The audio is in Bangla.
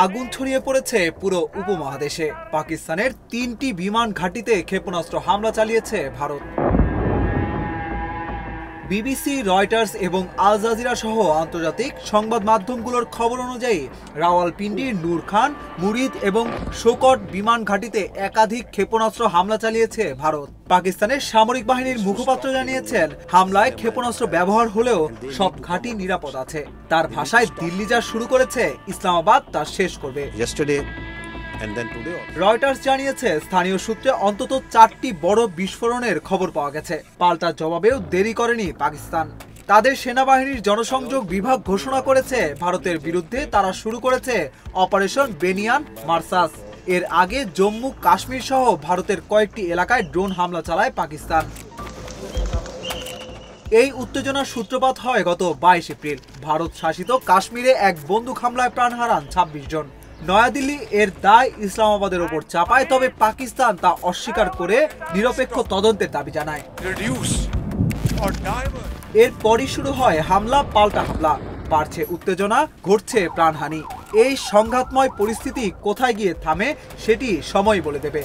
আগুন ছড়িয়ে পড়েছে পুরো উপমহাদেশে। পাকিস্তানের ৩টি বিমান ঘাঁটিতে ক্ষেপণাস্ত্র হামলা চালিয়েছে ভারত। বিবিসি, রয়টার্স এবং আল জাজিরা সহ আন্তর্জাতিক সংবাদ মাধ্যমগুলোর খবর অনুযায়ী রাওয়ালপিন্ডির নূর খান, মুরিদ এবং শোকট বিমান ঘাঁটিতে একাধিক ক্ষেপণাস্ত্র হামলা চালিয়েছে ভারত। পাকিস্তানের সামরিক বাহিনীর মুখপাত্র জানিয়েছেন, হামলায় ক্ষেপণাস্ত্র ব্যবহার হলেও সব ঘাঁটি নিরাপদ আছে। তার ভাষায়, দিল্লি যা শুরু করেছে ইসলামাবাদ তা শেষ করবে। রয়টার্স জানিয়েছে, স্থানীয় সূত্রে অন্তত 4টি বড় বিস্ফোরণের খবর পাওয়া গেছে। পাল্টা জবাবেও দেরি করেনি পাকিস্তান। তাদের সেনাবাহিনীর জনসংযোগ বিভাগ ঘোষণা করেছে, ভারতের বিরুদ্ধে তারা শুরু করেছে অপারেশন বেনিয়ান মার্সাস। এর আগে জম্মু কাশ্মীর সহ ভারতের কয়েকটি এলাকায় ড্রোন হামলা চালায় পাকিস্তান। এই উত্তেজনার সূত্রপাত হয় গত 22 এপ্রিল। ভারত শাসিত কাশ্মীরে এক বন্দুক হামলায় প্রাণ হারান 26 জন। নয়াদিল্লি এর দায় ইসলামাবাদের ওপর চাপায়, তবে পাকিস্তান তা অস্বীকার করে নিরপেক্ষ তদন্তের দাবি জানায়। এরপরই শুরু হয় হামলা পাল্টা হামলা, বাড়ছে উত্তেজনা, ঘটছে প্রাণহানি। এই সংঘাতময় পরিস্থিতি কোথায় গিয়ে থামে সেটি সময় বলে দেবে।